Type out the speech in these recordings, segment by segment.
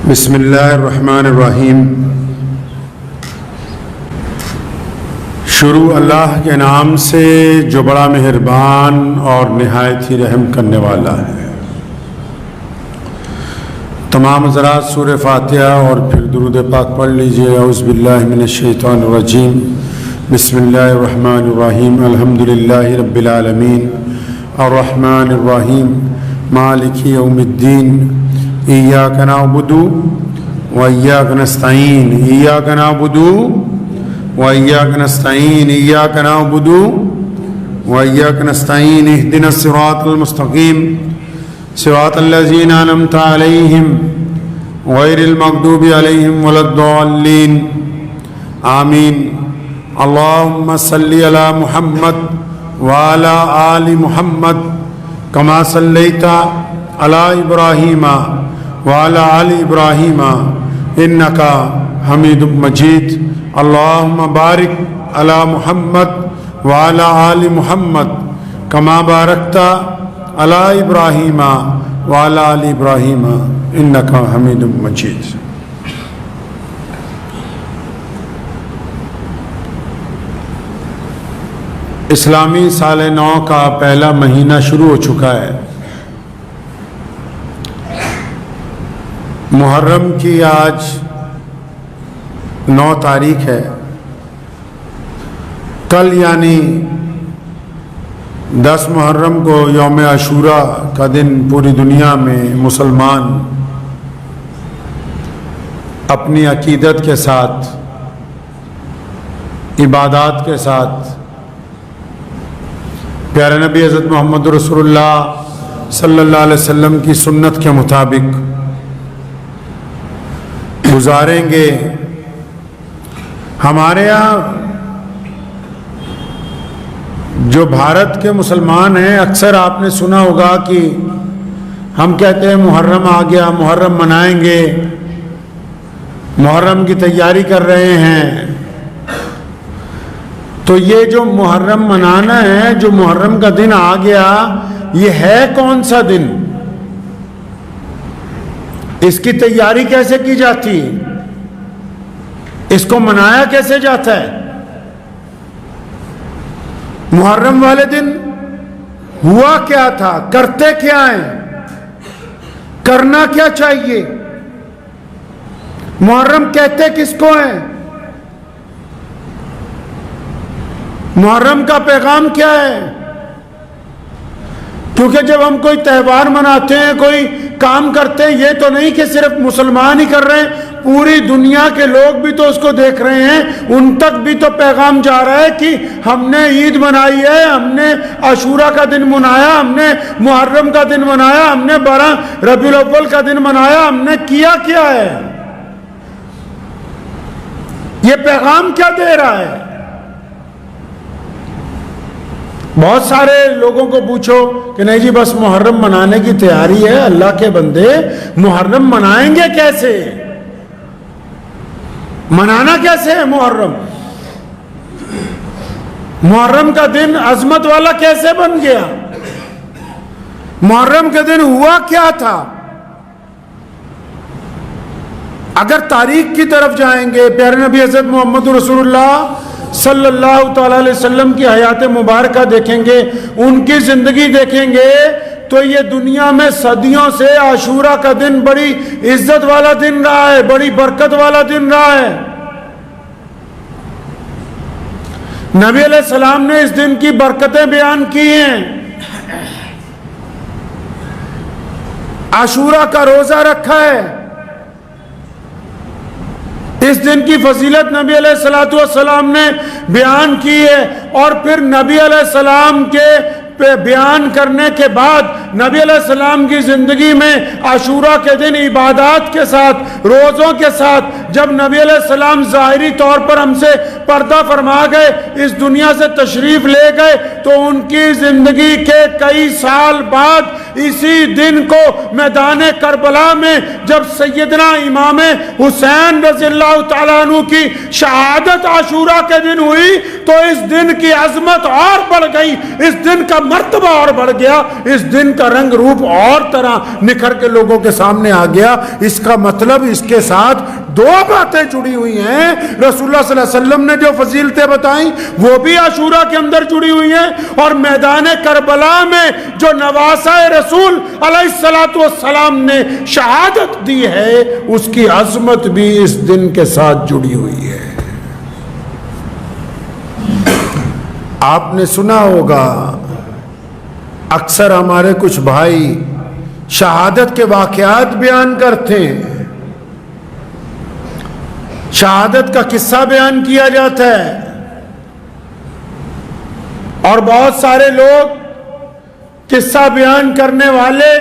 بسم اللہ الرحمن الرحیم۔ شروع اللہ کے نام سے جو بڑا مہربان اور نہایت ہی رحم کرنے والا ہے۔ تمام حضرات سورہ فاتحہ اور پھر درود پاک پڑھ لیجئے۔ اعوذ باللہ من الشیطان الرجیم، بسم اللہ الرحمن الرحیم، الحمدللہ رب العالمین، الرحمن الرحیم، مالک یوم الدین، ایاک نعبد و ایاک نستعین، ایاک نعبد و ایاک نستعین، ایاک نعبد و ایاک نستعین، اہدنا الصراط المستقیم، صراط الذین انعمت علیہم غیر المغضوب علیہم ولا الضالین، آمین۔ اللہم صلی علی محمد وعلی آل محمد کما صلیت علی ابراہیم وعلی آل ابراہیم انکا حمید مجید۔ اللہم بارک علی محمد وعلی آل محمد کما بارکت علی ابراہیم وعلی آل ابراہیم انکا حمید مجید۔ اسلامی سال نو کا پہلا مہینہ شروع ہو چکا ہے۔ محرم کی آج 9 تاریخ ہے۔ کل یعنی 10 محرم کو یوم عاشوراء کا دن پوری دنیا میں مسلمان اپنی عقیدت کے ساتھ، عبادات کے ساتھ، پیارے نبی حضرت محمد رسول اللہ صلی اللہ علیہ وسلم کی سنت کے مطابق گزاریں گے۔ ہمارے یہاں جو بھارت کے مسلمان ہیں، اکثر آپ نے سنا ہوگا کہ ہم کہتے ہیں محرم آ گیا، محرم منائیں گے، محرم کی تیاری کر رہے ہیں۔ تو یہ جو محرم منانا ہے، جو محرم کا دن آ گیا، یہ ہے کون سا دن؟ اس کی تیاری کیسے کی جاتی؟ اس کو منایا کیسے جاتا ہے؟ محرم والے دن ہوا کیا تھا؟ کرتے کیا ہیں؟ کرنا کیا چاہیے؟ محرم کہتے کس کو ہیں؟ محرم کا پیغام کیا ہے؟ کیونکہ جب ہم کوئی تہوار مناتے ہیں، کوئی کام کرتے ہیں، یہ تو نہیں کہ صرف مسلمان ہی کر رہے ہیں، پوری دنیا کے لوگ بھی تو اس کو دیکھ رہے ہیں، ان تک بھی تو پیغام جا رہا ہے کہ ہم نے عید منائی ہے، ہم نے عاشوراء کا دن منایا، ہم نے محرم کا دن منایا، ہم نے 12 ربیع الاول کا دن منایا، ہم نے کیا ہے؟ یہ پیغام کیا دے رہا ہے؟ بہت سارے لوگوں کو پوچھو کہ نہیں جی بس محرم منانے کی تیاری ہے۔ اللہ کے بندے، محرم منائیں گے کیسے؟ منانا کیسے ہے محرم؟ محرم کا دن عظمت والا کیسے بن گیا؟ محرم کے دن ہوا کیا تھا؟ اگر تاریخ کی طرف جائیں گے، پیارے نبی حضرت محمد رسول اللہ صلی اللہ تعالیٰ علیہ وسلم کی حیات مبارکہ دیکھیں گے، ان کی زندگی دیکھیں گے، تو یہ دنیا میں صدیوں سے عاشوراء کا دن بڑی عزت والا دن رہا ہے، بڑی برکت والا دن رہا ہے۔ نبی علیہ السلام نے اس دن کی برکتیں بیان کی ہیں۔ عاشوراء کا روزہ رکھا ہے، اس دن کی فضیلت نبی علیہ السلام نے بیان کی ہے، اور پھر نبی علیہ السلام کے بیان کرنے کے بعد نبی علیہ السلام کی زندگی میں عاشوراء کے دن عبادات کے ساتھ، روزوں کے ساتھ، جب نبی علیہ السلام ظاہری طور پر ہم سے پردہ فرما گئے، اس دنیا سے تشریف لے گئے، تو ان کی زندگی کے کئی سال بعد اسی دن کو میدان کربلا میں جب سیدنا امام حسین رضی اللہ تعالیٰ عنہ کی شہادت عاشوراء کے دن ہوئی، تو اس دن کی عظمت اور بڑھ گئی، اس دن کا مرتبہ اور بڑھ گیا، اس دن کا رنگ روپ اور طرح نکھر کے لوگوں کے سامنے آ گیا۔ اس کا مطلب اس کے ساتھ دو باتیں جڑی ہوئی ہیں۔ رسول اللہ صلی اللہ علیہ وسلم نے جو فضیلتیں بتائیں وہ بھی عاشوراء کے اندر جڑی ہوئی ہیں، اور میدان کربلا میں جو نواسہ رسول علیہ السلام نے شہادت دی ہے اس کی عظمت بھی اس دن کے ساتھ جڑی ہوئی ہے۔ آپ نے سنا ہوگا اکثر ہمارے کچھ بھائی شہادت کے واقعات بیان کرتے ہیں، شہادت کا قصہ بیان کیا جاتا ہے، اور بہت سارے لوگ قصہ بیان کرنے والے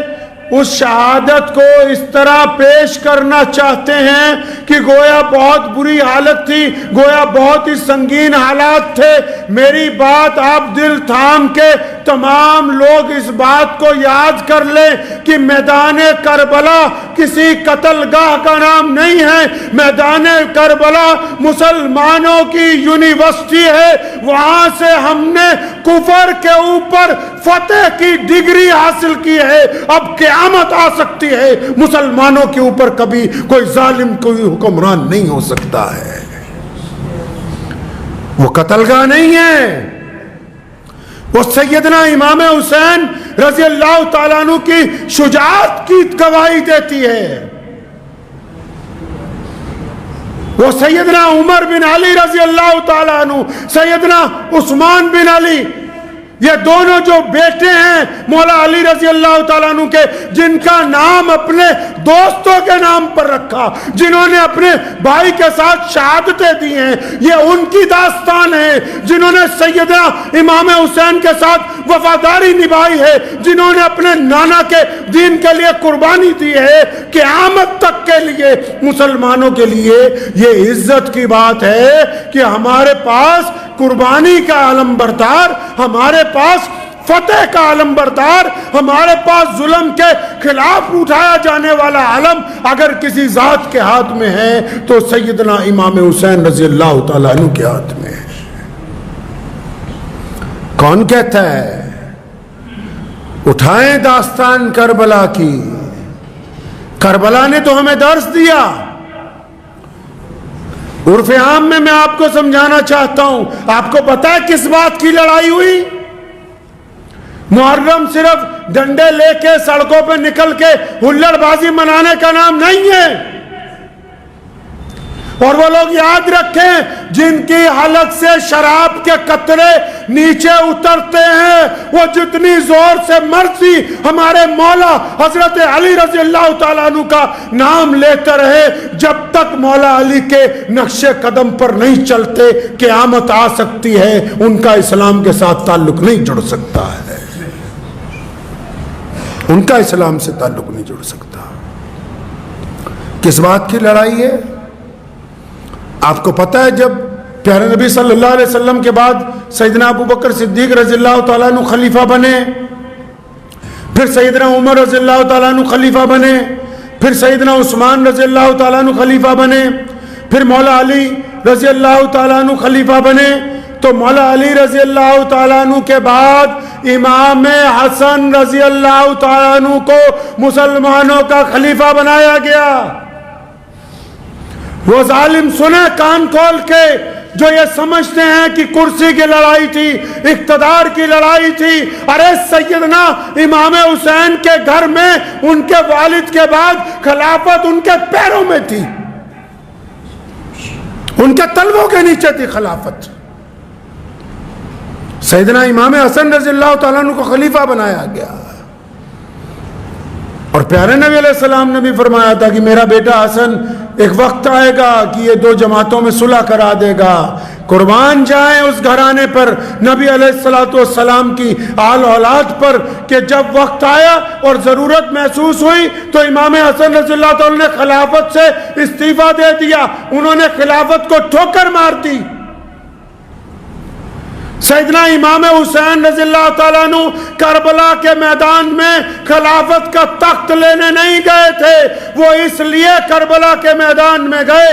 اس شہادت کو اس طرح پیش کرنا چاہتے ہیں کہ گویا بہت بری حالت تھی، گویا بہت ہی سنگین حالات تھے۔ میری بات آپ دل تھام کے تمام لوگ اس بات کو یاد کر لیں کہ میدان کربلا کسی قتل گاہ کا نام نہیں ہے، میدان کربلا مسلمانوں کی یونیورسٹی ہے، وہاں سے ہم نے کفر کے اوپر فتح کی ڈگری حاصل کی ہے۔ اب قیامت آ سکتی ہے، مسلمانوں کے اوپر کبھی کوئی ظالم کوئی حکمران نہیں ہو سکتا ہے۔ وہ قتل گاہ نہیں ہے، وہ سیدنا امام حسین رضی اللہ تعالیٰ عنہ کی شجاعت کی گواہی دیتی ہے۔ وہ سیدنا عمر بن علی رضی اللہ تعالیٰ عنہ، سیدنا عثمان بن علی، یہ دونوں جو بیٹے ہیں مولا علی رضی اللہ تعالیٰ عنہ کے، جن کا نام اپنے دوستوں کے نام پر رکھا، جنہوں نے اپنے بھائی کے ساتھ شہادتیں دی ہیں، یہ ان کی داستان ہے، جنہوں نے سیدنا امام حسین کے ساتھ وفاداری نبھائی ہے، جنہوں نے اپنے نانا کے دین کے لیے قربانی دی ہے۔ قیامت تک کے لیے مسلمانوں کے لیے یہ عزت کی بات ہے کہ ہمارے پاس قربانی کا علم بردار، ہمارے پاس فتح کا علم بردار، ہمارے پاس ظلم کے خلاف اٹھایا جانے والا علم اگر کسی ذات کے ہاتھ میں ہے تو سیدنا امام حسین رضی اللہ تعالیٰ عنہ کے ہاتھ میں ہے۔ کون کہتا ہے؟ اٹھائیں داستان کربلا کی، کربلا نے تو ہمیں درس دیا۔ عرف عام میں آپ کو سمجھانا چاہتا ہوں، آپ کو پتا ہے کس بات کی لڑائی ہوئی؟ محرم صرف ڈنڈے لے کے سڑکوں پہ نکل کے ہلڑ بازی منانے کا نام نہیں ہے، اور وہ لوگ یاد رکھیں جن کی حلق سے شراب کے قطرے نیچے اترتے ہیں وہ جتنی زور سے مرضی ہمارے مولا حضرت علی رضی اللہ تعالیٰ عنہ کا نام لیتے رہے، جب تک مولا علی کے نقش قدم پر نہیں چلتے قیامت آ سکتی ہے، ان کا اسلام کے ساتھ تعلق نہیں جڑ سکتا ہے، ان کا اسلام سے تعلق نہیں جڑ سکتا۔ کس بات کی لڑائی ہے؟ آپ کو پتہ ہے جب پیارے نبی صلی اللہ علیہ وسلم کے بعد سیدنا ابو بکر صدیق رضی اللہ تعالیٰ عنہ خلیفہ بنے، پھر سیدنا عمر رضی اللہ تعالیٰ عنہ خلیفہ بنے، پھر سیدنا عثمان رضی اللہ تعالیٰ عنہ خلیفہ بنے، پھر مولا علی رضی اللہ تعالیٰ عنہ خلیفہ بنے، تو مولا علی رضی اللہ تعالیٰ عنہ کے بعد امام حسن رضی اللہ تعالیٰ عنہ کو مسلمانوں کا خلیفہ بنایا گیا۔ وہ ظالم سنیں کان کھول کے جو یہ سمجھتے ہیں کہ کرسی کی لڑائی تھی، اقتدار کی لڑائی تھی، ارے سیدنا امام حسین کے گھر میں ان کے والد کے بعد خلافت ان کے پیروں میں تھی، ان کے تلووں کے نیچے تھی خلافت۔ سیدنا امام حسن رضی اللہ تعالیٰ عنہ کو خلیفہ بنایا گیا، اور پیارے نبی علیہ السلام نے بھی فرمایا تھا کہ میرا بیٹا حسن ایک وقت آئے گا کہ یہ دو جماعتوں میں صلح کرا دے گا، قربان جائیں اس گھرانے پر، نبی علیہ السلام کی آل اولاد پر، کہ جب وقت آیا اور ضرورت محسوس ہوئی تو امام حسن رضی اللہ تعالیٰ نے خلافت سے استعفیٰ دے دیا، انہوں نے خلافت کو ٹھوکر مار دی۔ سیدنا امام حسین رضی اللہ تعالیٰ عنہ کربلا کے میدان میں خلافت کا تخت لینے نہیں گئے تھے، وہ اس لیے کربلا کے میدان میں گئے،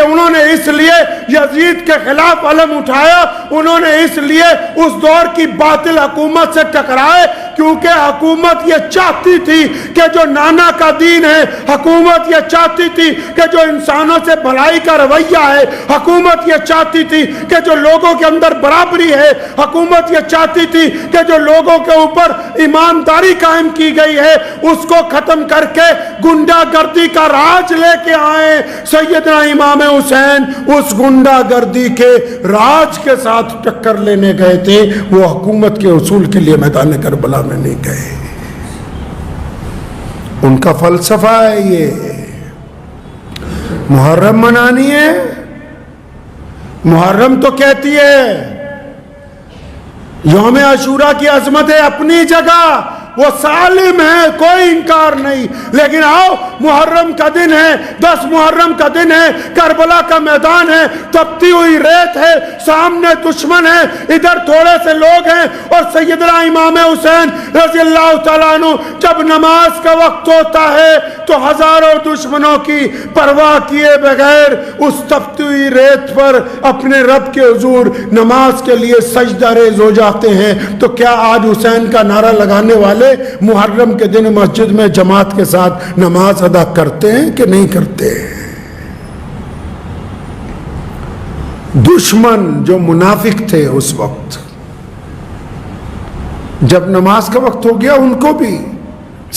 انہوں نے اس لیے یزید کے خلاف علم اٹھایا، انہوں نے اس لیے اس دور کی باطل حکومت سے ٹکرائے، کیونکہ حکومت یہ چاہتی تھی کہ جو نانا کا دین ہے، حکومت یہ چاہتی تھی کہ جو انسانوں سے بھلائی کا رویہ ہے، حکومت یہ چاہتی تھی کہ جو لوگوں کے اندر برابری ہے، حکومت یہ چاہتی تھی کہ جو لوگوں کے اوپر ایمانداری قائم کی گئی ہے اس کو ختم کر کے گنڈا گردی کا راج لے کے آئے۔ سیدنا امام حسین اس گنڈا گردی کے راج کے ساتھ ٹکر لینے گئے تھے، وہ حکومت کے اصول کے لیے میدان کربلا میں نہیں گئے۔ ان کا فلسفہ ہے یہ، محرم منانی ہے، محرم تو کہتی ہے یوم عاشورہ کی عظمت ہے اپنی جگہ، وہ سالم ہے، کوئی انکار نہیں، لیکن آؤ محرم کا دن ہے، 10 محرم کا دن ہے، کربلا کا میدان ہے، تپتی ہوئی ریت ہے، سامنے دشمن ہے، ادھر تھوڑے سے لوگ ہیں، اور سیدنا امام حسین رضی اللہ تعالیٰ عنہ جب نماز کا وقت ہوتا ہے تو ہزاروں دشمنوں کی پرواہ کیے بغیر اس تپتی ہوئی ریت پر اپنے رب کے حضور نماز کے لیے سجدہ ریز ہو جاتے ہیں۔ تو کیا آج حسین کا نعرہ لگانے والے محرم کے دن مسجد میں جماعت کے ساتھ نماز ادا کرتے ہیں کہ نہیں کرتے؟ دشمن جو منافق تھے اس وقت، جب نماز کا وقت ہو گیا ان کو بھی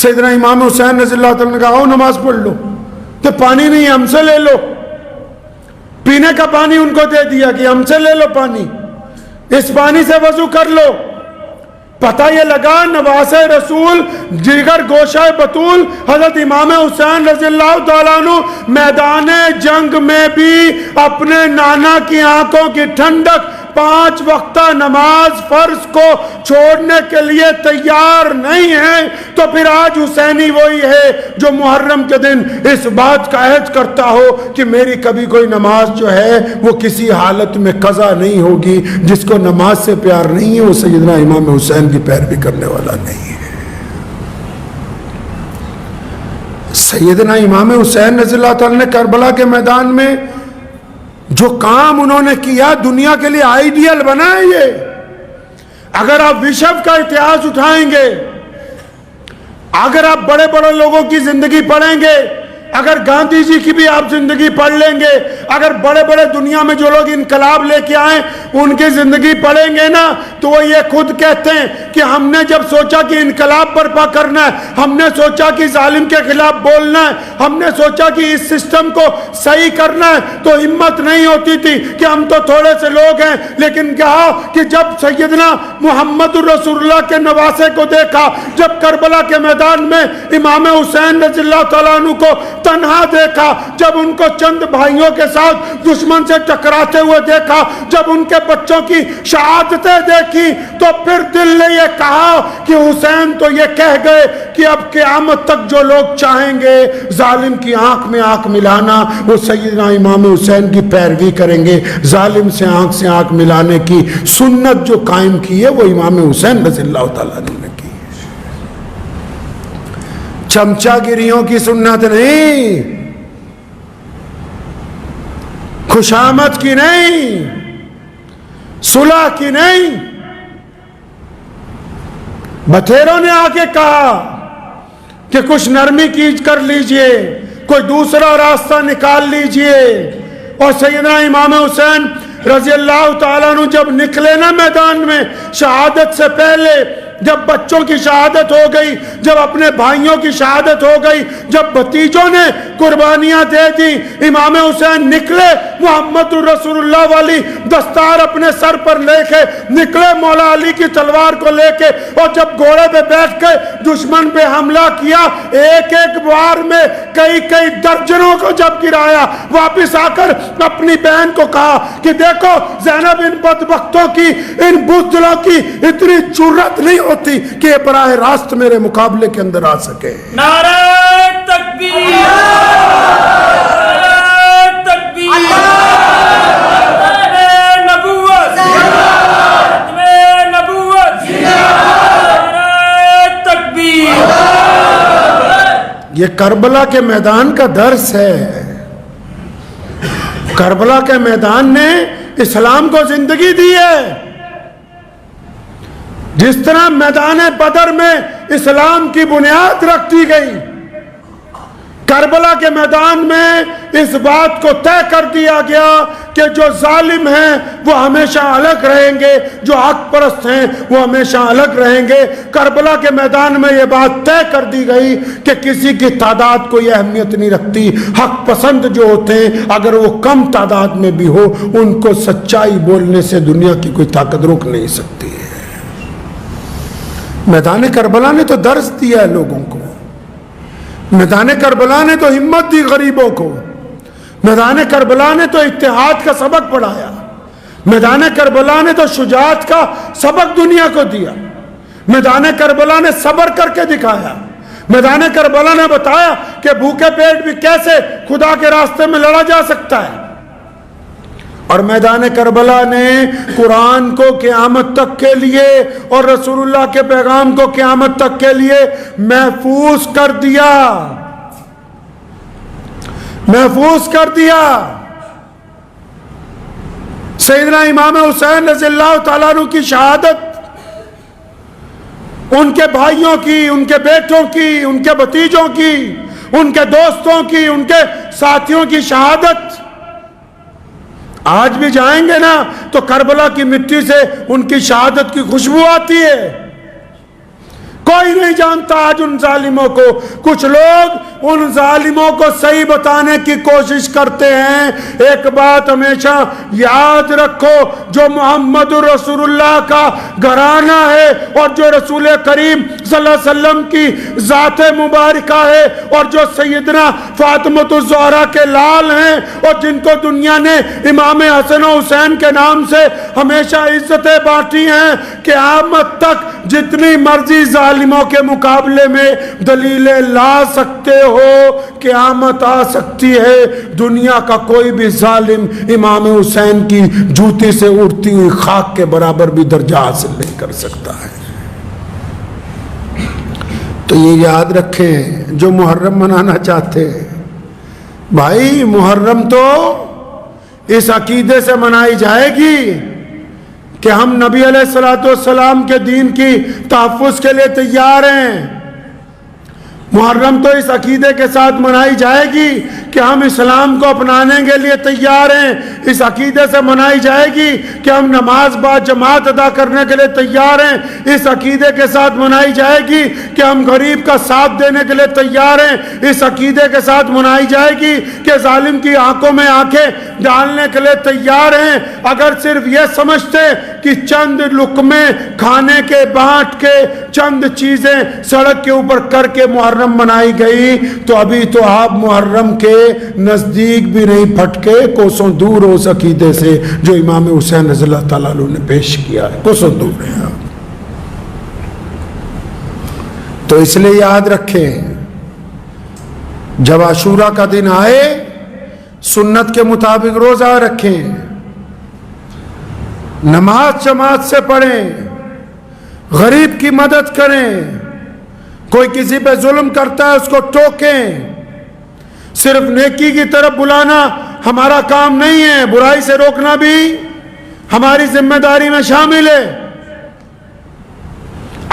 سیدنا امام حسین رضی اللہ تعالیٰ نے کہا آؤ نماز پڑھ لو، تو پانی نہیں ہم سے لے لو، پینے کا پانی ان کو دے دیا کہ ہم سے لے لو پانی، اس پانی سے وضو کر لو۔ پتہ یہ لگا نواز رسول جگر گوشہ بطول حضرت امام حسین رضی اللہ تعالیٰ عنہ میدان جنگ میں بھی اپنے نانا کی آنکھوں کی ٹھنڈک 5 وقتہ نماز فرض کو چھوڑنے کے لیے تیار نہیں ہیں، تو پھر آج حسینی وہی ہے جو محرم کے دن اس بات کا عہد کرتا ہو کہ میری کبھی کوئی نماز جو ہے وہ کسی حالت میں قضا نہیں ہوگی۔ جس کو نماز سے پیار نہیں ہے وہ سیدنا امام حسین کی پیروی کرنے والا نہیں ہے۔ سیدنا امام حسین رضی اللہ تعالیٰ نے کربلا کے میدان میں جو کام انہوں نے کیا دنیا کے لیے آئیڈیل بنا ہے یہ۔ اگر آپ وشو کا اتہاس اٹھائیں گے، اگر آپ بڑے بڑے لوگوں کی زندگی پڑھیں گے، اگر گاندھی جی کی بھی آپ زندگی پڑھ لیں گے، اگر بڑے بڑے دنیا میں جو لوگ انقلاب لے کے آئیں ان کی زندگی پڑھیں گے نا، تو وہ یہ خود کہتے ہیں کہ ہم نے جب سوچا کہ انقلاب برپا کرنا ہے، ہم نے سوچا کہ ظالم کے خلاف بولنا ہے، ہم نے سوچا کہ اس سسٹم کو صحیح کرنا ہے، تو ہمت نہیں ہوتی تھی کہ ہم تو تھوڑے سے لوگ ہیں، لیکن کہا کہ جب سیدنا محمد رسول اللہ کے نواسے کو دیکھا، جب کربلا کے میدان میں امام حسین رضی اللہ تعالیٰ عنہ کو تنہا دیکھا، جب ان کو چند بھائیوں کے ساتھ دشمن سے ٹکراتے ہوئے دیکھا، جب ان کے بچوں کی شہادتیں دیکھی، تو پھر دل نے یہ کہا کہ حسین تو یہ کہہ گئے کہ اب قیامت تک جو لوگ چاہیں گے ظالم کی آنکھ میں آنکھ ملانا، وہ سیدنا امام حسین کی پیروی کریں گے۔ ظالم سے آنکھ ملانے کی سنت جو قائم کی ہے وہ امام حسین رضی اللہ تعالیٰ نے کی۔ چمچا گریوں کی سنت نہیں، خوشامد کی نہیں، صلح کی نہیں۔ بتھیروں نے آ کے کہا کہ کچھ نرمی کیج کر لیجئے، کوئی دوسرا راستہ نکال لیجئے، اور سیدنا امام حسین رضی اللہ تعالیٰ عنہ جب نکلے نا میدان میں شہادت سے پہلے، جب بچوں کی شہادت ہو گئی، جب اپنے بھائیوں کی شہادت ہو گئی، جب بھتیجوں نے قربانیاں دے دی، امام حسین نکلے محمد رسول اللہ والی دستار اپنے سر پر لے کے نکلے، مولا علی کی تلوار کو لے کے، اور جب گھوڑے پہ بیٹھ کے دشمن پہ حملہ کیا، ایک ایک بار میں کئی کئی درجنوں کو جب گرایا، واپس آ کر اپنی بہن کو کہا کہ دیکھو زینب ان بدبختوں کی، ان بزدلوں کی اتنی جرأت نہیں ہوتی کہ یہ براہ راست میرے مقابلے کے اندر آ سکے۔ نعرہ تکبیر، نعرہ تکبیر، نعرہ نبوت، ختم نبوت، نعرہ تکبیر۔ یہ کربلا کے میدان کا درس ہے۔ کربلا کے میدان نے اسلام کو زندگی دی ہے۔ جس طرح میدان بدر میں اسلام کی بنیاد رکھ دی گئی، کربلا کے میدان میں اس بات کو طے کر دیا گیا کہ جو ظالم ہیں وہ ہمیشہ الگ رہیں گے، جو حق پرست ہیں وہ ہمیشہ الگ رہیں گے۔ کربلا کے میدان میں یہ بات طے کر دی گئی کہ کسی کی تعداد کوئی اہمیت نہیں رکھتی، حق پسند جو ہوتے ہیں اگر وہ کم تعداد میں بھی ہو، ان کو سچائی بولنے سے دنیا کی کوئی طاقت روک نہیں سکتی ہے۔ میدان کربلا نے تو درس دیا ہے لوگوں کو، میدان کربلا نے تو ہمت دی غریبوں کو، میدان کربلا نے تو اتحاد کا سبق پڑھایا، میدان کربلا نے تو شجاعت کا سبق دنیا کو دیا، میدان کربلا نے صبر کر کے دکھایا، میدان کربلا نے بتایا کہ بھوکے پیٹ بھی کیسے خدا کے راستے میں لڑا جا سکتا ہے۔ اور میدان کربلا نے قرآن کو قیامت تک کے لیے اور رسول اللہ کے پیغام کو قیامت تک کے لیے محفوظ کر دیا، محفوظ کر دیا۔ سیدنا امام حسین رضی اللہ تعالیٰ عنہ کی شہادت، ان کے بھائیوں کی، ان کے بیٹوں کی، ان کے بھتیجوں کی، ان کے دوستوں کی، ان کے ساتھیوں کی شہادت، آج بھی جائیں گے نا تو کربلا کی مٹی سے ان کی شہادت کی خوشبو آتی ہے۔ کوئی نہیں جانتا آج ان ظالموں کو۔ کچھ لوگ ان ظالموں کو صحیح بتانے کی کوشش کرتے ہیں۔ ایک بات ہمیشہ یاد رکھو، جو محمد رسول اللہ کا گھرانہ ہے اور جو رسول کریم صلی اللہ علیہ وسلم کی ذات مبارکہ ہے اور جو سیدنا فاطمہ الزہرا کے لال ہیں اور جن کو دنیا نے امام حسن و حسین کے نام سے ہمیشہ عزتیں بانٹی ہیں، قیامت تک جتنی مرضی ظالموں کے مقابلے میں دلیلیں لا سکتے ہو، قیامت آ سکتی ہے، دنیا کا کوئی بھی ظالم امام حسین کی جوتی سے اڑتی ہوئی خاک کے برابر بھی درجہ حاصل نہیں کر سکتا ہے۔ تو یہ یاد رکھیں جو محرم منانا چاہتے ہیں، بھائی محرم تو اس عقیدے سے منائی جائے گی کہ ہم نبی علیہ الصلوۃ والسلام کے دین کی تحفظ کے لیے تیار ہیں۔ محرم تو اس عقیدے کے ساتھ منائی جائے گی کہ ہم اسلام کو اپنانے کے لیے تیار ہیں، اس عقیدے سے منائی جائے گی کہ ہم نماز با جماعت ادا کرنے کے لیے تیار ہیں، اس عقیدے کے ساتھ منائی جائے گی کہ ہم غریب کا ساتھ دینے کے لیے تیار ہیں، اس عقیدے کے ساتھ منائی جائے گی کہ ظالم کی آنکھوں میں آنکھیں ڈالنے کے لیے تیار ہیں۔ اگر صرف یہ سمجھتے کہ چند لقمے کھانے کے بانٹ کے چند چیزیں سڑک کے اوپر کر کے محرم منائی گئی تو ابھی تو آپ محرم کے نزدیک بھی نہیں پھٹکے، کوسوں دور ہو اس عقیدے سے جو امام حسین رضی اللہ تعالیٰ عنہ نے پیش کیا ہے، کوسوں دور ہیں آپ۔ تو اس لیے یاد رکھیں، جب عاشورہ کا دن آئے سنت کے مطابق روزہ رکھیں، نماز جماعت سے پڑھیں، غریب کی مدد کریں، کوئی کسی پہ ظلم کرتا ہے اس کو ٹوکیں۔ صرف نیکی کی طرف بلانا ہمارا کام نہیں ہے، برائی سے روکنا بھی ہماری ذمہ داری میں شامل ہے۔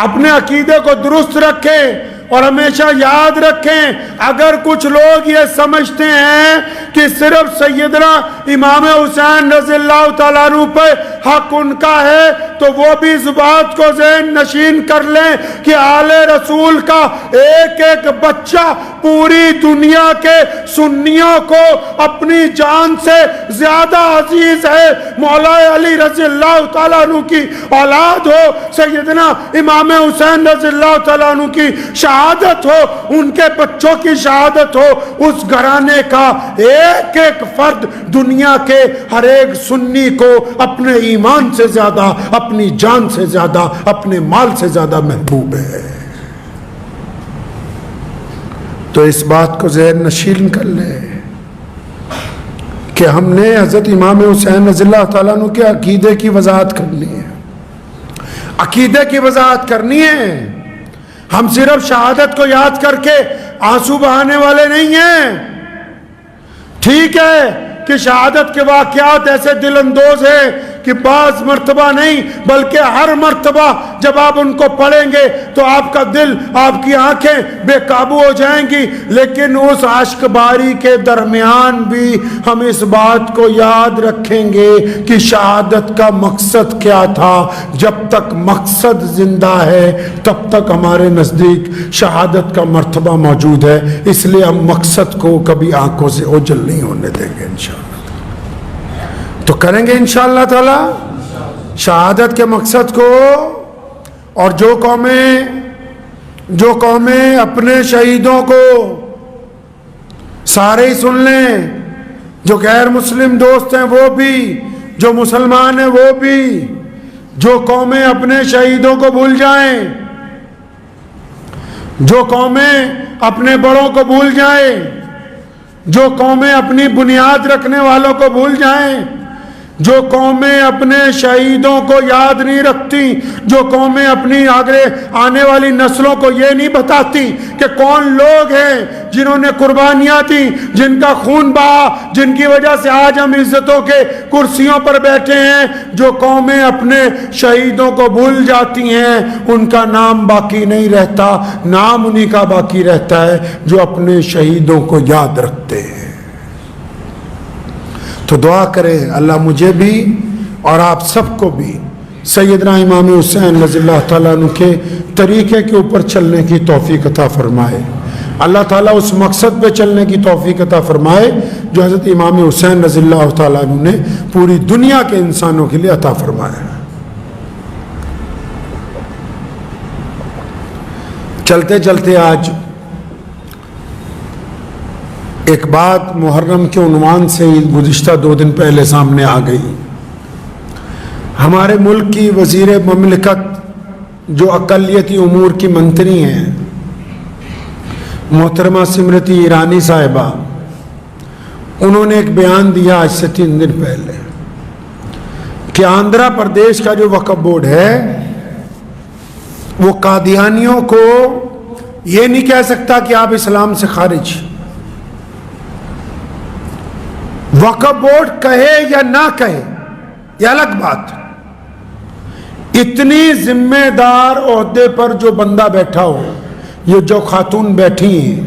اپنے عقیدے کو درست رکھیں اور ہمیشہ یاد رکھیں، اگر کچھ لوگ یہ سمجھتے ہیں کہ صرف سیدنا امام حسین رضی اللہ تعالیٰ عنہ پہ حق ان کا ہے تو وہ بھی اس بات کو ذہن نشین کر لیں کہ آل رسول کا ایک ایک بچہ پوری دنیا کے سنیوں کو اپنی جان سے زیادہ عزیز ہے. مولا علی رضی اللہ تعالیٰ عنہ کی اولاد ہو, سیدنا امام حسین رضی اللہ تعالیٰ عنہ کی شہادت ہو, ان کے بچوں کی شہادت ہو, اس گھرانے کا ایک ایک فرد دنیا کے ہر ایک سنی کو اپنے ایمان سے زیادہ, اپنی جان سے زیادہ, اپنے مال سے زیادہ محبوب ہے. تو اس بات کو ذہن نشین کر لے کہ ہم نے حضرت امام حسین رضی اللہ تعالیٰ عنہ کے عقیدے کی وضاحت کرنی ہے, عقیدے کی وضاحت کرنی ہے. ہم صرف شہادت کو یاد کر کے آنسو بہانے والے نہیں ہیں. ٹھیک ہے کہ شہادت کے واقعات ایسے دل اندوز ہیں کہ بعض مرتبہ نہیں بلکہ ہر مرتبہ جب آپ ان کو پڑھیں گے تو آپ کا دل, آپ کی آنکھیں بے قابو ہو جائیں گی. لیکن اس عشق باری کے درمیان بھی ہم اس بات کو یاد رکھیں گے کہ شہادت کا مقصد کیا تھا. جب تک مقصد زندہ ہے تب تک ہمارے نزدیک شہادت کا مرتبہ موجود ہے. اس لیے ہم مقصد کو کبھی آنکھوں سے اوجھل نہیں ہونے دیں گے. انشاءاللہ تو کریں گے انشاءاللہ تعالی شہادت کے مقصد کو. اور جو قومیں اپنے شہیدوں کو سارے ہی سن لیں, جو غیر مسلم دوست ہیں وہ بھی, جو مسلمان ہیں وہ بھی, جو قومیں اپنے شہیدوں کو بھول جائیں, جو قومیں اپنے بڑوں کو بھول جائیں, جو قومیں اپنی بنیاد رکھنے والوں کو بھول جائیں, جو قومیں اپنے شہیدوں کو یاد نہیں رکھتی, جو قومیں اپنی آگے آنے والی نسلوں کو یہ نہیں بتاتی کہ کون لوگ ہیں جنہوں نے قربانیاں دی, جن کا خون بہا, جن کی وجہ سے آج ہم عزتوں کے کرسیوں پر بیٹھے ہیں, جو قومیں اپنے شہیدوں کو بھول جاتی ہیں ان کا نام باقی نہیں رہتا. نام انہی کا باقی رہتا ہے جو اپنے شہیدوں کو یاد رکھتے ہیں. تو دعا کرے اللہ مجھے بھی اور آپ سب کو بھی سیدنا امام حسین رضی اللہ تعالیٰ عنہ کے طریقے کے اوپر چلنے کی توفیق عطا فرمائے. اللہ تعالیٰ اس مقصد پہ چلنے کی توفیق عطا فرمائے جو حضرت امام حسین رضی اللہ تعالیٰ عنہ نے پوری دنیا کے انسانوں کے لیے عطا فرمایا. چلتے چلتے آج ایک بات محرم کے عنوان سے گزشتہ 2 دن پہلے سامنے آ گئی. ہمارے ملک کی وزیر مملکت جو اقلیتی امور کی منتری ہیں محترمہ سمرتی ایرانی صاحبہ, انہوں نے ایک بیان دیا آج سے 3 دن پہلے کہ آندھرا پردیش کا جو وقف بورڈ ہے وہ قادیانیوں کو یہ نہیں کہہ سکتا کہ آپ اسلام سے خارج. وقف بورڈ کہے یا نہ کہے یہ الگ بات. اتنی ذمہ دار عہدے پر جو بندہ بیٹھا ہو, یہ جو خاتون بیٹھی ہیں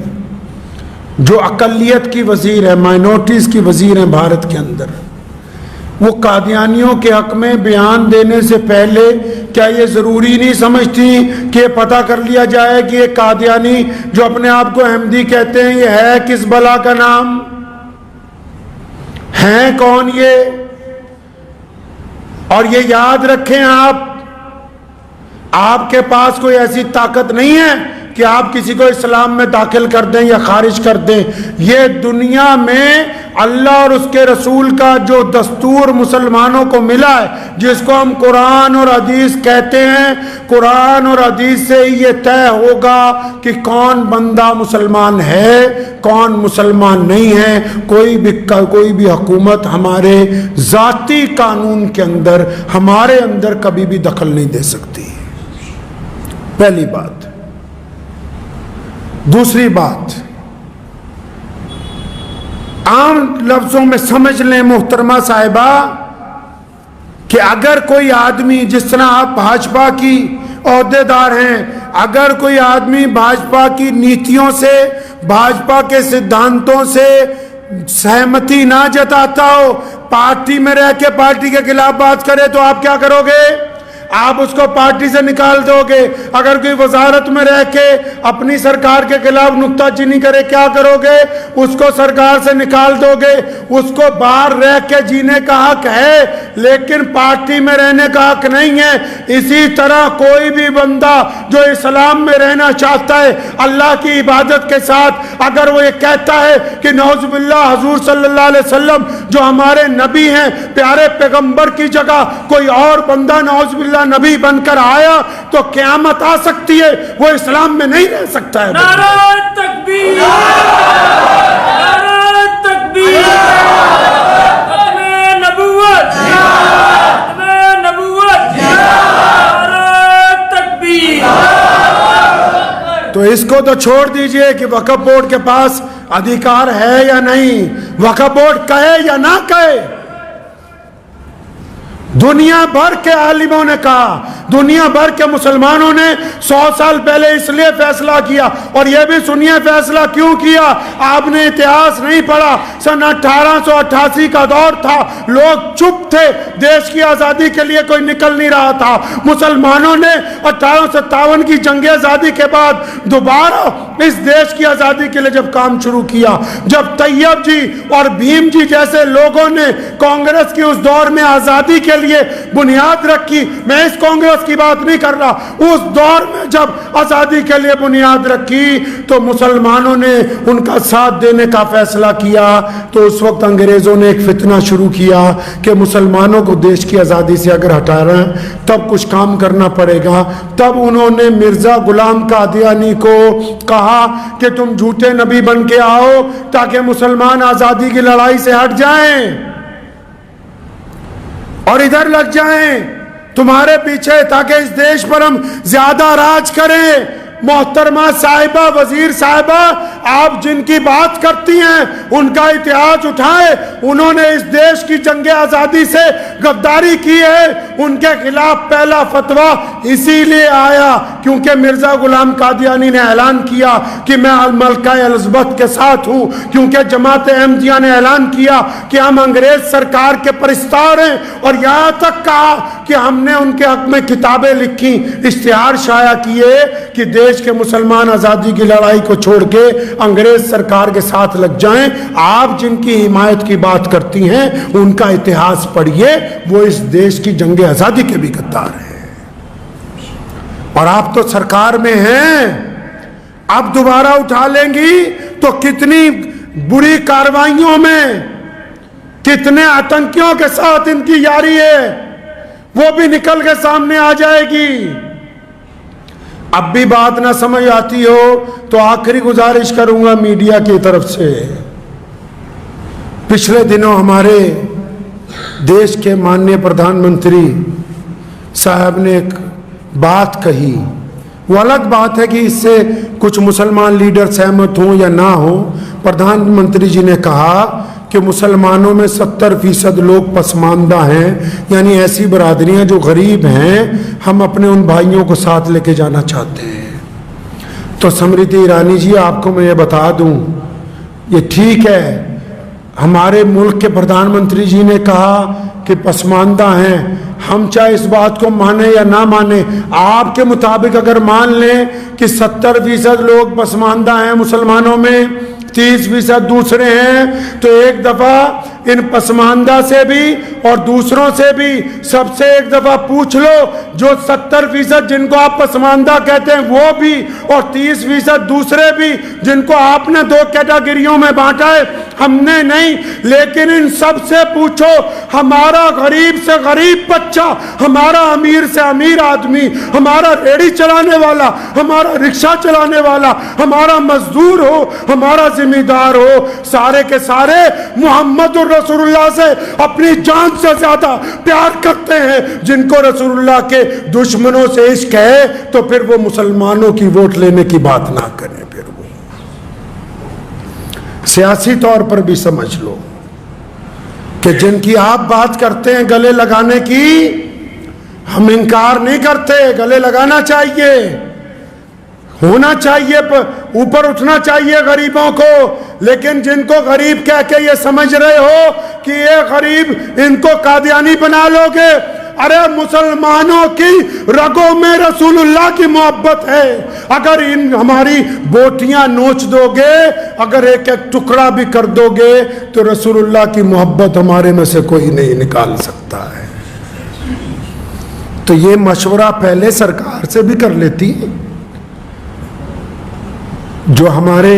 جو اقلیت کی وزیر ہے, مائنورٹیز کی وزیر ہیں بھارت کے اندر, وہ قادیانیوں کے حق میں بیان دینے سے پہلے کیا یہ ضروری نہیں سمجھتی کہ یہ پتہ کر لیا جائے کہ یہ قادیانی جو اپنے آپ کو احمدی کہتے ہیں یہ ہے کس بلا کا نام, ہیں کون یہ. اور یہ یاد رکھیں آپ کے پاس کوئی ایسی طاقت نہیں ہے کہ آپ کسی کو اسلام میں داخل کر دیں یا خارج کر دیں. یہ دنیا میں اللہ اور اس کے رسول کا جو دستور مسلمانوں کو ملا ہے جس کو ہم قرآن اور حدیث کہتے ہیں, قرآن اور حدیث سے یہ طے ہوگا کہ کون بندہ مسلمان ہے کون مسلمان نہیں ہے. کوئی بھی حکومت ہمارے ذاتی قانون کے اندر ہمارے اندر کبھی بھی دخل نہیں دے سکتی. پہلی بات. دوسری بات, عام لفظوں میں سمجھ لیں محترمہ صاحبہ کہ اگر کوئی آدمی, جس طرح آپ بھاجپا کی عہدے دار ہیں, اگر کوئی آدمی بھاجپا کی نیتیوں سے, بھاجپا کے سدھانتوں سے سہمتی نہ جتاتا ہو, پارٹی میں رہ کے پارٹی کے خلاف بات کرے, تو آپ کیا کرو گے؟ آپ اس کو پارٹی سے نکال دو گے. اگر کوئی وزارت میں رہ کے اپنی سرکار کے خلاف نکتہ چینی کرے کیا کرو گے؟ اس کو سرکار سے نکال دو گے. اس کو باہر رہ کے جینے کا حق ہے لیکن پارٹی میں رہنے کا حق نہیں ہے. اسی طرح کوئی بھی بندہ جو اسلام میں رہنا چاہتا ہے اللہ کی عبادت کے ساتھ، اگر وہ یہ کہتا ہے کہ نعوذ باللہ حضور صلی اللہ علیہ وسلم جو ہمارے نبی ہیں، پیارے پیغمبر کی جگہ کوئی اور بندہ نعوذ باللہ نبی بن کر آیا تو قیامت آ سکتی ہے، وہ اسلام میں نہیں رہ سکتا ہے. نعرہ تکبیر، نعرہ تکبیر، ختم نبوت، ختم نبوت، نعرہ تکبیر. تو اس کو تو چھوڑ دیجئے کہ وقف بورڈ کے پاس ادھیکار ہے یا نہیں، وقف بورڈ کہے یا نہ کہے. دنیا بھر کے عالموں نے کہا، دنیا بھر کے مسلمانوں نے 100 سال پہلے اس لیے فیصلہ کیا. اور یہ بھی سنیے فیصلہ کیوں کیا. آپ نے اتہاس نہیں پڑھا. سن 1888 کا دور تھا، لوگ چپ تھے، دیش کی آزادی کے لیے کوئی نکل نہیں رہا تھا. مسلمانوں نے 1857 کی جنگ آزادی کے بعد دوبارہ اس دیش کی آزادی کے لیے جب کام شروع کیا، جب طیب جی اور بھیم جی جیسے لوگوں نے کانگریس کی اس دور میں آزادی کے لیے بنیاد رکھی، میں اس کانگریس کی بات نہیں کر رہا، اس دور میں جب آزادی کے لیے بنیاد رکھی تو مسلمانوں نے ان کا ساتھ دینے کا فیصلہ کیا. تو اس وقت انگریزوں نے ایک فتنہ شروع کیا کہ مسلمانوں کو دیش کی آزادی سے اگر ہٹا رہے ہیں تب کچھ کام کرنا پڑے گا. تب انہوں نے مرزا غلام قادیانی کو کہا کہ تم جھوٹے نبی بن کے آؤ تاکہ مسلمان آزادی کی لڑائی سے ہٹ جائیں اور ادھر لگ جائیں تمہارے پیچھے، تاکہ اس دیش پر ہم زیادہ راج کریں. محترمہ صاحبہ، وزیر صاحبہ، آپ جن کی بات کرتی ہیں ان کا اتحاد اٹھائے. انہوں نے اس دیش کی جنگ آزادی سے غداری کی ہے. ان کے خلاف پہلا فتویٰ اسی لیے آیا کیونکہ مرزا غلام قادیانی نے اعلان کیا کہ میں ملکہ الزبتھ کے ساتھ ہوں، کیونکہ جماعت احمدیہ نے اعلان کیا کہ ہم انگریز سرکار کے پرستار ہیں، اور یہاں تک کہا کہ ہم نے ان کے حق میں کتابیں لکھی، اشتہار شائع کیے کہ دیش کے مسلمان آزادی کی لڑائی کو چھوڑ کے انگریز سرکار کے ساتھ لگ جائیں. آپ جن کی حمایت کی بات کرتی ہیں ان کا اتہاس پڑھیے، وہ اس دیش کی جنگ آزادی کے بھی غدار ہیں. اور آپ تو سرکار میں ہیں، اب دوبارہ اٹھا لیں گی تو کتنی بری کارروائیوں میں کتنے آتنکیوں کے ساتھ ان کی یاری ہے وہ بھی نکل کے سامنے آ جائے گی. اب بھی بات نہ سمجھ آتی ہو تو آخری گزارش کروں گا میڈیا کی طرف سے. پچھلے دنوں ہمارے دیش کے ماننیہ پردھان منتری صاحب نے ایک بات کہی. وہ الگ بات ہے کہ اس سے کچھ مسلمان لیڈر سہمت ہوں یا نہ ہوں. پردھان منتری جی نے کہا کہ مسلمانوں میں 70% لوگ پسماندہ ہیں، یعنی ایسی برادریاں جو غریب ہیں، ہم اپنے ان بھائیوں کو ساتھ لے کے جانا چاہتے ہیں. تو سمرتی ایرانی جی، آپ کو میں یہ بتا دوں، یہ ٹھیک ہے، ہمارے ملک کے پردھان منتری جی نے کہا کہ پسماندہ ہیں، ہم چاہے اس بات کو مانیں یا نہ مانیں، آپ کے مطابق اگر مان لیں کہ 70% لوگ پسماندہ ہیں مسلمانوں میں، 30% دوسرے ہیں، تو ایک دفعہ ان پسماندہ سے بھی اور دوسروں سے بھی سب سے ایک دفعہ پوچھ لو، جو 70% جن کو آپ پسماندہ کہتے ہیں وہ بھی، اور 30% دوسرے بھی جن کو آپ نے 2 کیٹیگریوں میں بانٹا ہے، ہم نے نہیں. لیکن ان سب سے پوچھو، ہمارا غریب سے غریب بچہ، ہمارا امیر سے امیر آدمی، ہمارا ریڑھی چلانے والا، ہمارا رکشہ چلانے والا، ہمارا مزدور ہو، ہمارا ذمہ دار ہو، سارے کے سارے محمد رسول اللہ سے اپنی جان سے زیادہ پیار کرتے ہیں. جن کو رسول اللہ کے دشمنوں سے عشق ہے تو پھر وہ مسلمانوں کی ووٹ لینے کی بات نہ کریں. پھر وہ سیاسی طور پر بھی سمجھ لو کہ جن کی آپ بات کرتے ہیں گلے لگانے کی، ہم انکار نہیں کرتے، گلے لگانا چاہیے، ہونا چاہیے، اوپر اٹھنا چاہیے غریبوں کو. لیکن جن کو غریب کہہ کے یہ سمجھ رہے ہو کہ یہ غریب، ان کو قادیانی بنا لو گے، ارے مسلمانوں کی رگوں میں رسول اللہ کی محبت ہے. اگر ہماری بوٹیاں نوچ دو گے, اگر ایک ایک ٹکڑا بھی کر دو گے, تو رسول اللہ کی محبت ہمارے میں سے کوئی نہیں نکال سکتا ہے. تو یہ مشورہ پہلے سرکار سے بھی کر لیتی, جو ہمارے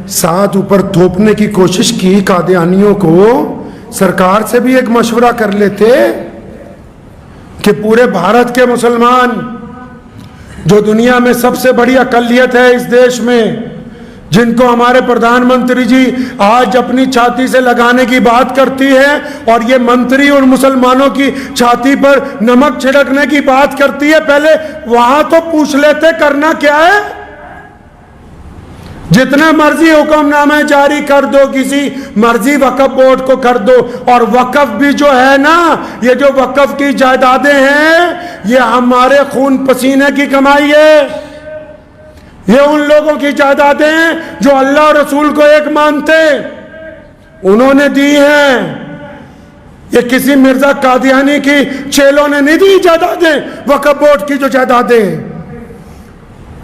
ساتھ اوپر تھوپنے کی کوشش کی قادیانیوں کو, سرکار سے بھی ایک مشورہ کر لیتے کہ پورے بھارت کے مسلمان, جو دنیا میں سب سے بڑی اقلیت ہے اس دیش میں, جن کو ہمارے پردھان منتری جی آج اپنی چھاتی سے لگانے کی بات کرتی ہے, اور یہ منتری اور مسلمانوں کی چھاتی پر نمک چھڑکنے کی بات کرتی ہے, پہلے وہاں تو پوچھ لیتے کرنا کیا ہے. جتنے مرضی حکم نامے جاری کر دو, کسی مرضی وقف بورڈ کو کر دو, اور وقف بھی جو ہے نا, یہ جو وقف کی جائیدادیں ہیں, یہ ہمارے خون پسینے کی کمائی ہے. یہ ان لوگوں کی جائیدادیں ہیں جو اللہ اور رسول کو ایک مانتے, انہوں نے دی ہیں. یہ کسی مرزا قادیانی کی چیلوں نے نہیں دی جائیدادیں, وقف بورڈ کی جو جائیدادیں,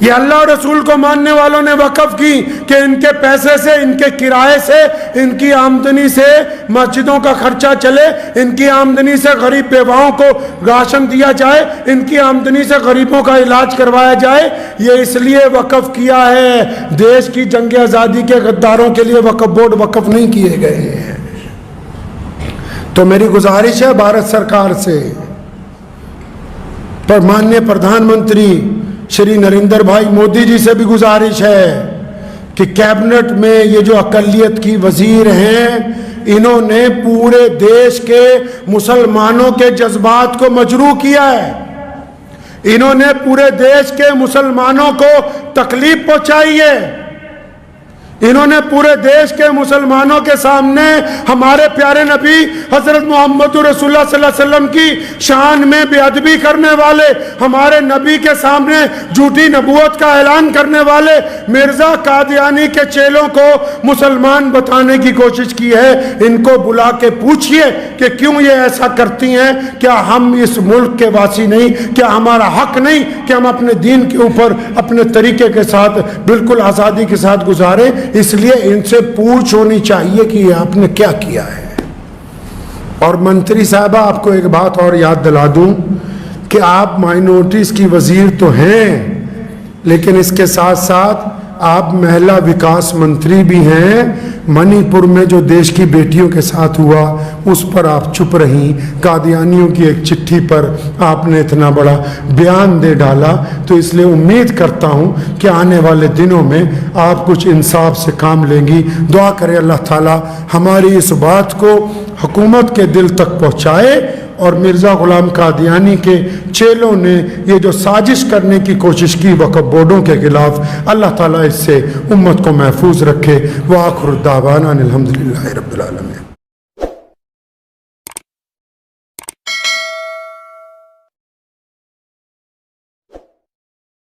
یہ اللہ اور رسول کو ماننے والوں نے وقف کی کہ ان کے پیسے سے, ان کے کرائے سے, ان کی آمدنی سے مسجدوں کا خرچہ چلے, ان کی آمدنی سے غریب بیواؤں کو راشن دیا جائے, ان کی آمدنی سے غریبوں کا علاج کروایا جائے. یہ اس لیے وقف کیا ہے, دیش کی جنگ آزادی کے غداروں کے لیے وقف بورڈ وقف نہیں کیے گئے ہیں. تو میری گزارش ہے بھارت سرکار سے, پر ماننیہ پردھان منتری شری نریندر بھائی مودی جی سے بھی گزارش ہے کہ کیبنٹ میں یہ جو اقلیت کی وزیر ہیں, انہوں نے پورے دیش کے مسلمانوں کے جذبات کو مجروح کیا ہے. انہوں نے پورے دیش کے مسلمانوں کو تکلیف پہنچائی ہے. انہوں نے پورے دیش کے مسلمانوں کے سامنے ہمارے پیارے نبی حضرت محمد رسول اللہ صلی اللہ علیہ وسلم کی شان میں بے ادبی کرنے والے, ہمارے نبی کے سامنے جھوٹی نبوت کا اعلان کرنے والے مرزا قادیانی کے چیلوں کو مسلمان بتانے کی کوشش کی ہے. ان کو بلا کے پوچھئے کہ کیوں یہ ایسا کرتی ہیں, کیا ہم اس ملک کے واسی نہیں, کیا ہمارا حق نہیں کہ ہم اپنے دین کے اوپر اپنے طریقے کے ساتھ بالکل آزادی کے ساتھ گزاریں. اس لیے ان سے پوچھ ہونی چاہیے کہ یہ آپ نے کیا کیا ہے. اور منتری صاحبہ, آپ کو ایک بات اور یاد دلا دوں کہ آپ مائنورٹیز کی وزیر تو ہیں, لیکن اس کے ساتھ ساتھ آپ مہیلا وکاس منتری بھی ہیں. منی پور میں جو دیش کی بیٹیوں کے ساتھ ہوا اس پر آپ چپ رہیں, قادیانیوں کی ایک چٹھی پر آپ نے اتنا بڑا بیان دے ڈالا. تو اس لیے امید کرتا ہوں کہ آنے والے دنوں میں آپ کچھ انصاف سے کام لیں گی. دعا کرے اللہ تعالیٰ ہماری اس بات کو حکومت کے دل تک پہنچائے, اور مرزا غلام قادیانی کے چیلوں نے یہ جو سازش کرنے کی کوشش کی وقف بورڈوں کے خلاف, اللہ تعالیٰ اس سے امت کو محفوظ رکھے. وآخر دعوانا الحمدللہ رب العالمین.